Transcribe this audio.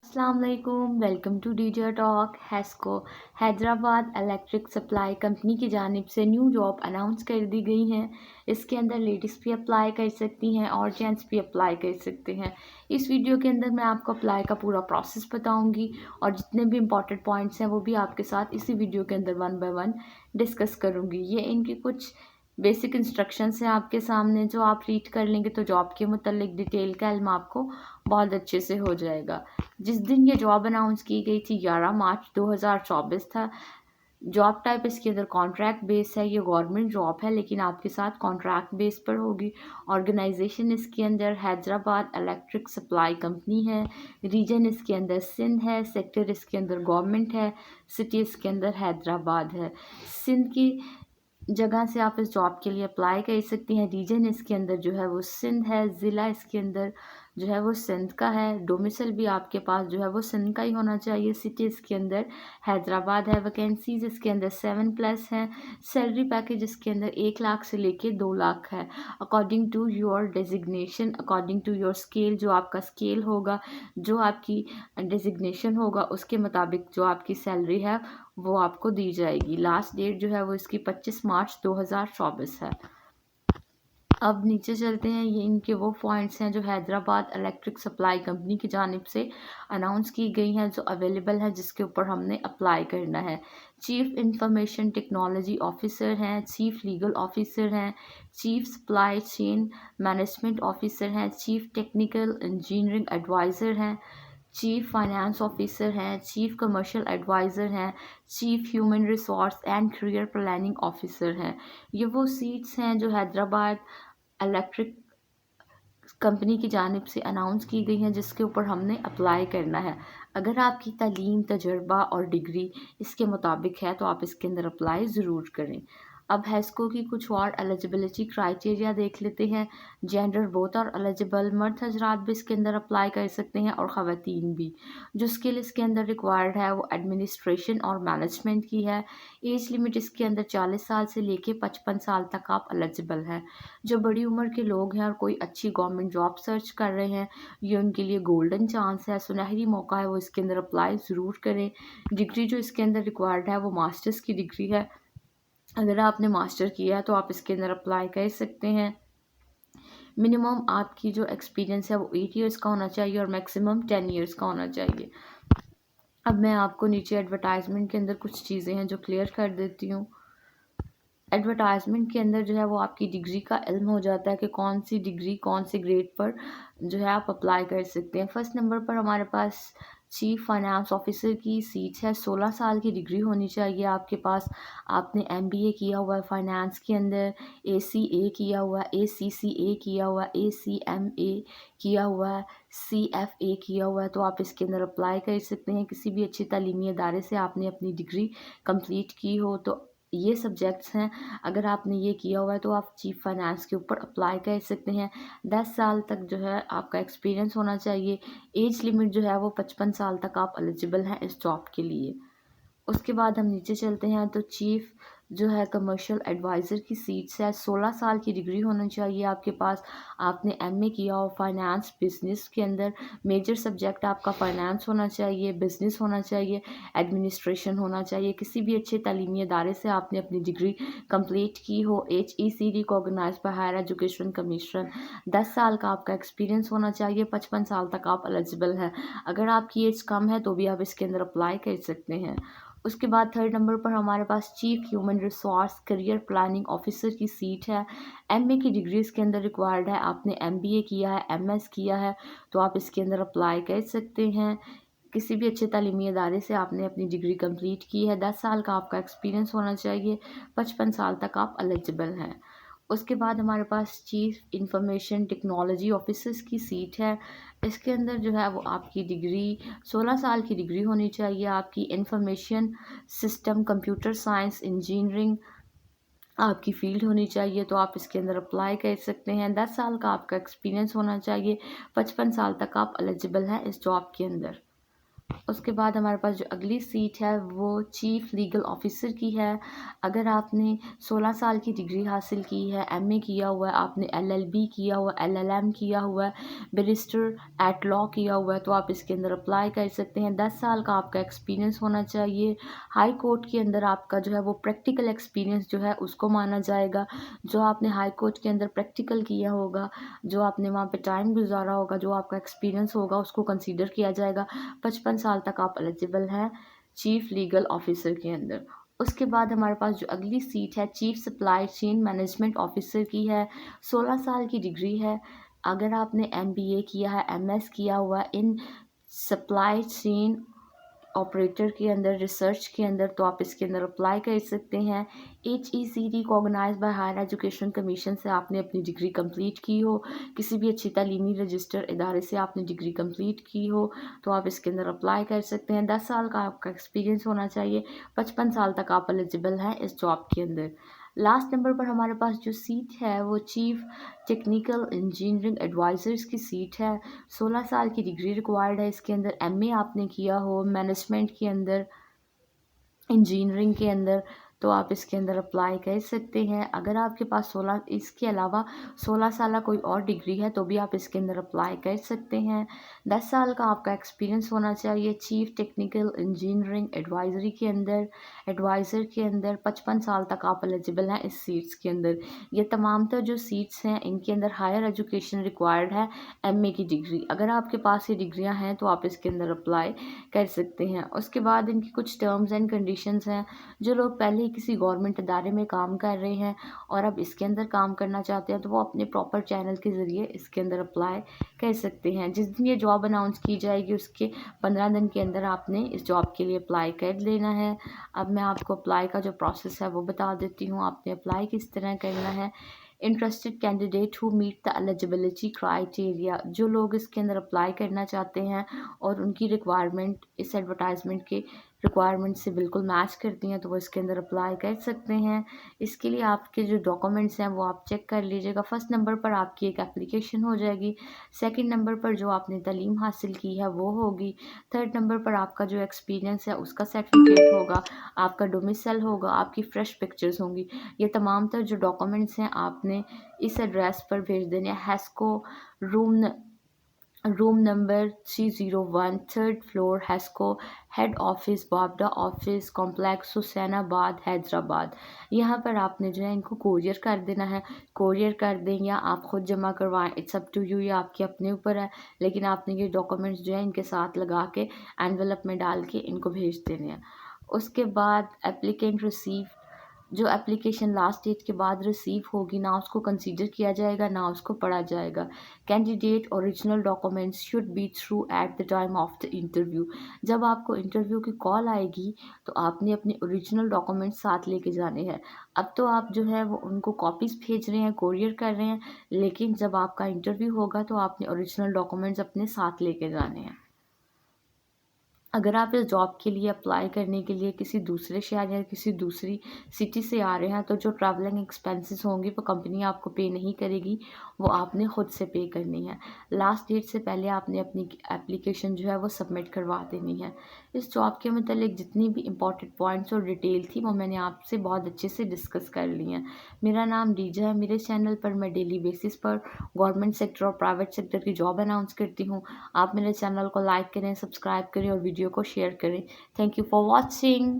अस्सलामुअलैकुम, welcome two DJ talk. HESCO Hyderabad electric supply company की जानिब से न्यू जॉब अनाउंस कर दी गई हैं। इसके अंदर लेडीज़ भी अप्लाई कर सकती हैं और जेंट्स भी अप्लाई कर सकते हैं। इस वीडियो के अंदर मैं आपको अप्लाई का पूरा प्रोसेस बताऊंगी और जितने भी इंपॉर्टेंट पॉइंट्स हैं वो भी आपके साथ इसी वीडियो के अंदर वन बाय वन डिस्कस करूँगी। ये इनकी कुछ बेसिक इंस्ट्रक्शंस हैं आपके सामने, जो आप रीड कर लेंगे तो जॉब के मुतालिक डिटेल का इल्म आपको बहुत अच्छे से हो जाएगा। जिस दिन ये जॉब अनाउंस की गई थी 11 मार्च 2024 था। जॉब टाइप इसके अंदर कॉन्ट्रैक्ट बेस है। ये गवर्नमेंट जॉब है लेकिन आपके साथ कॉन्ट्रैक्ट बेस पर होगी। ऑर्गेनाइजेशन इसके अंदर हैदराबाद इलेक्ट्रिक सप्लाई कंपनी है। रीजन इसके अंदर सिंध है। सेक्टर इसके अंदर गवर्नमेंट है। सिटी इसके अंदर हैदराबाद है। सिंध की जगह से आप इस जॉब के लिए अप्लाई कर सकती हैं। रीजन इसके अंदर जो है वो सिंध है। ज़िला इसके अंदर जो है वो सिंध का है। डोमिसल भी आपके पास जो है वो सिंध का ही होना चाहिए। सिटी इसके अंदर हैदराबाद है। वैकेंसीज इसके अंदर 7+ हैं। सैलरी पैकेज इसके अंदर 1 लाख से लेके 2 लाख है। According to your designation, according to your scale, जो आपका स्केल होगा, जो आपकी डेजिग्नेशन होगा, उसके मुताबिक जो आपकी सैलरी है वो आपको दी जाएगी। लास्ट डेट जो है वो इसकी 25 मार्च 2024 है। अब नीचे चलते हैं। ये इनके वो पॉइंट्स हैं जो हैदराबाद इलेक्ट्रिक सप्लाई कंपनी की जानिब से अनाउंस की गई हैं, जो अवेलेबल है, जिसके ऊपर हमने अप्लाई करना है। चीफ इंफॉर्मेशन टेक्नोलॉजी ऑफिसर हैं। चीफ लीगल ऑफिसर हैं। Chief supply chain management officer हैं। चीफ टेक्निकल इंजीनियरिंग एडवाइज़र हैं। चीफ फाइनेंस ऑफिसर हैं। चीफ कमर्शियल एडवाइज़र हैं। Chief human resource and career planning officer हैं। ये वो सीट्स हैं जो हैदराबाद इलेक्ट्रिक कंपनी की जानिब से अनाउंस की गई हैं, जिसके ऊपर हमने अप्लाई करना है। अगर आपकी तालीम, तजर्बा और डिग्री इसके मुताबिक है तो आप इसके अंदर अप्लाई ज़रूर करें। अब हैस्को की कुछ और एलिजिबिलिटी क्राइटेरिया देख लेते हैं। जेंडर बोथ और एलिजिबल, मर्द हजरात भी इसके अंदर अप्लाई कर सकते हैं और ख़वातीन भी। जो स्किल इसके अंदर रिक्वायर्ड है वो एडमिनिस्ट्रेशन और मैनेजमेंट की है। एज लिमिट इसके अंदर 40 साल से लेके 55 साल तक आप एलिजिबल हैं। जो बड़ी उम्र के लोग हैं और कोई अच्छी गवर्नमेंट जॉब सर्च कर रहे हैं, ये उनके लिए गोल्डन चांस है, सुनहरी मौका है, वो इसके अंदर अप्लाई ज़रूर करें। डिग्री जो इसके अंदर रिक्वायर्ड है वो मास्टर्स की डिग्री है। अगर आपने मास्टर किया है तो आप इसके अंदर अप्लाई कर सकते हैं। मिनिमम आपकी जो एक्सपीरियंस है वो 8 ईयर्स का होना चाहिए और मैक्सिमम 10 ईयर्स का होना चाहिए। अब मैं आपको नीचे एडवर्टाइजमेंट के अंदर कुछ चीज़ें हैं जो क्लियर कर देती हूँ। एडवर्टाइजमेंट के अंदर जो है वो आपकी डिग्री का इल्म हो जाता है कि कौन सी डिग्री कौन से ग्रेड पर जो है आप अप्लाई कर सकते हैं। फर्स्ट नंबर पर हमारे पास चीफ फाइनेंस ऑफिसर की सीट है। 16 साल की डिग्री होनी चाहिए आपके पास। आपने एमबीए किया हुआ है फाइनेंस के अंदर, एसीए किया हुआ है, एसीसीए किया हुआ है, एसीएमए किया हुआ है, सीएफए किया हुआ है, तो आप इसके अंदर अप्लाई कर सकते हैं। किसी भी अच्छी तालीमी अदारे से आपने अपनी डिग्री कंप्लीट की हो तो ये सब्जेक्ट्स हैं। अगर आपने ये किया हुआ है तो आप चीफ फाइनेंस के ऊपर अप्लाई कर सकते हैं। 10 साल तक जो है आपका एक्सपीरियंस होना चाहिए। एज लिमिट जो है वो 55 साल तक आप एलिजिबल हैं इस जॉब के लिए। उसके बाद हम नीचे चलते हैं तो चीफ जो है कमर्शियल एडवाइज़र की सीट्स है। 16 साल की डिग्री होनी चाहिए आपके पास। आपने एमए किया हो फाइनेंस बिजनेस के अंदर। मेजर सब्जेक्ट आपका फाइनेंस होना चाहिए, बिजनेस होना चाहिए, एडमिनिस्ट्रेशन होना चाहिए। किसी भी अच्छे तालीमी अदारे से आपने अपनी डिग्री कंप्लीट की हो। HEC recognise by higher education commission. 10 साल का आपका एक्सपीरियंस होना चाहिए। 55 साल तक आप एलिजिबल हैं। अगर आपकी एज कम है तो भी आप इसके अंदर अप्लाई कर सकते हैं। उसके बाद थर्ड नंबर पर हमारे पास chief human resource career planning officer की सीट है। एमए की डिग्री इसके अंदर रिक्वायर्ड है। आपने एमबीए किया है, एमएस किया है, तो आप इसके अंदर अप्लाई कर सकते हैं। किसी भी अच्छे तालीमी अदारे से आपने अपनी डिग्री कंप्लीट की है। 10 साल का आपका एक्सपीरियंस होना चाहिए। 55 साल तक आप एलिजिबल हैं। उसके बाद हमारे पास चीफ इंफॉर्मेशन टेक्नोलॉजी ऑफिसर्स की सीट है। इसके अंदर जो है वो आपकी डिग्री 16 साल की डिग्री होनी चाहिए। आपकी information system, computer science, engineering आपकी फ़ील्ड होनी चाहिए, तो आप इसके अंदर अप्लाई कर सकते हैं। 10 साल का आपका एक्सपीरियंस होना चाहिए। 55 साल तक आप एलिजिबल हैं इस जॉब के अंदर। उसके बाद हमारे पास जो अगली सीट है वो चीफ़ लीगल ऑफिसर की है। अगर आपने 16 साल की डिग्री हासिल की है, एमए किया हुआ है, आपने एलएलबी किया हुआ है, एलएलएम किया हुआ है, बैरिस्टर एट लॉ किया हुआ है, तो आप इसके अंदर अप्लाई कर सकते हैं। 10 साल का आपका एक्सपीरियंस होना चाहिए। हाई कोर्ट के अंदर आपका जो है वो प्रैक्टिकल एक्सपीरियंस जो है उसको माना जाएगा। जो आपने हाई कोर्ट के अंदर प्रैक्टिकल किया होगा, जो आपने वहाँ पे टाइम गुजारा होगा, जो आपका एक्सपीरियंस होगा, उसको कंसीडर किया जाएगा। 55 साल तक आप एलिजिबल हैं चीफ लीगल ऑफिसर के अंदर। उसके बाद हमारे पास जो अगली सीट है chief supply chain management officer की है। 16 साल की डिग्री है। अगर आपने एमबीए किया है, एमएस किया हुआ है इन सप्लाई चेन ऑपरेटर के अंदर, रिसर्च के अंदर, तो आप इसके अंदर अप्लाई कर सकते हैं। HEC recognise by higher education commission से आपने अपनी डिग्री कंप्लीट की हो, किसी भी अच्छी तालीमी रजिस्टर इदारे से आपने डिग्री कंप्लीट की हो, तो आप इसके अंदर अप्लाई कर सकते हैं। 10 साल का आपका एक्सपीरियंस होना चाहिए। 55 साल तक आप एलिजिबल हैं इस जॉब के अंदर। लास्ट नंबर पर हमारे पास जो सीट है वो चीफ टेक्निकल इंजीनियरिंग एडवाइज़र्स की सीट है। 16 साल की डिग्री रिक्वायर्ड है इसके अंदर। एमए आपने किया हो मैनेजमेंट के अंदर, इंजीनियरिंग के अंदर, तो आप इसके अंदर अप्लाई कर सकते हैं। अगर आपके पास 16 इसके अलावा 16 साल कोई और डिग्री है तो भी आप इसके अंदर अप्लाई कर सकते हैं। 10 साल का आपका एक्सपीरियंस होना चाहिए चीफ टेक्निकल इंजीनियरिंग एडवाइजरी के अंदर, एडवाइज़र के अंदर। 55 साल तक आप एलिजिबल हैं इस सीट्स के अंदर। ये तमाम तर जो सीट्स हैं इनके अंदर हायर एजुकेशन रिक्वायर्ड है, एमए की डिग्री। अगर आपके पास ये डिग्रियां हैं तो आप इसके अंदर अप्लाई कर सकते हैं। उसके बाद इनकी कुछ टर्म्स एंड कंडीशंस हैं। जो लोग पहले ही किसी गवर्नमेंट इदारे में काम कर रहे हैं और अब इसके अंदर काम करना चाहते हैं तो वो अपने प्रॉपर चैनल के ज़रिए इसके अंदर अप्लाई कर सकते हैं। जिस दिन ये जॉब अनाउंस की जाएगी उसके 15 दिन के अंदर आपने इस जॉब के लिए अप्लाई कर लेना है। अब मैं आपको अप्लाई का जो प्रोसेस है वो बता देती हूँ, आपने अप्लाई किस तरह करना है। Interested candidate who meet the eligibility criteria, जो लोग इसके अंदर अप्लाई करना चाहते हैं और उनकी रिक्वायरमेंट इस एडवर्टाइजमेंट के रिक्वायरमेंट से बिल्कुल मैच करती हैं तो वो इसके अंदर अप्लाई कर सकते हैं। इसके लिए आपके जो डॉक्यूमेंट्स हैं वो आप चेक कर लीजिएगा। फर्स्ट नंबर पर आपकी एक एप्लीकेशन हो जाएगी। सेकंड नंबर पर जो आपने तालीम हासिल की है वो होगी। थर्ड नंबर पर आपका जो एक्सपीरियंस है उसका सर्टिफिकेट होगा, आपका डोमिसाइल होगा, आपकी फ़्रेश पिक्चर्स होंगी। ये तमाम तर जो डॉक्यूमेंट्स हैं आपने इस एड्रेस पर भेज देने हैं। HESCO room number 301, third floor, HESCO head office, बाबडा ऑफिस कॉम्प्लेक्स, हुसैनाबाद, हैदराबाद। यहाँ पर आपने जो है इनको कोरियर कर देना है। कोरियर कर दें या आप खुद जमा करवाएं, इट्स अप टू यू, ये आपके अपने ऊपर है। लेकिन आपने ये डॉक्यूमेंट्स जो है इनके साथ लगा के एनवेलप में डाल के इनको भेज देने हैं। उसके बाद एप्लीकेंट रिसीव, जो एप्लीकेशन लास्ट डेट के बाद रिसीव होगी ना उसको कंसीडर किया जाएगा ना उसको पढ़ा जाएगा। Candidate original documents should be through at the time of the interview, जब आपको इंटरव्यू की कॉल आएगी तो आपने अपने ओरिजिनल डॉक्यूमेंट्स साथ लेके जाने हैं। अब तो आप जो है वो उनको कॉपीज़ भेज रहे हैं, कोरियर कर रहे हैं, लेकिन जब आपका इंटरव्यू होगा तो आपने ओरिजिनल डॉक्यूमेंट्स अपने साथ लेके जाने हैं। अगर आप इस जॉब के लिए अप्लाई करने के लिए किसी दूसरे शहर या किसी दूसरी सिटी से आ रहे हैं तो जो ट्रैवलिंग एक्सपेंसेस होंगी वो कंपनी आपको पे नहीं करेगी, वो आपने ख़ुद से पे करनी है। लास्ट डेट से पहले आपने अपनी एप्लीकेशन जो है वो सबमिट करवा देनी है। इस जॉब के मतलब जितनी भी इंपॉर्टेंट पॉइंट्स और डिटेल थी वो मैंने आपसे बहुत अच्छे से डिस्कस कर ली हैं। मेरा नाम डीजा है। मेरे चैनल पर मैं डेली बेसिस पर गवर्नमेंट सेक्टर और प्राइवेट सेक्टर की जॉब अनाउंस करती हूँ। आप मेरे चैनल को लाइक करें, सब्सक्राइब करें और वीडियो को शेयर करें। Thank you for watching.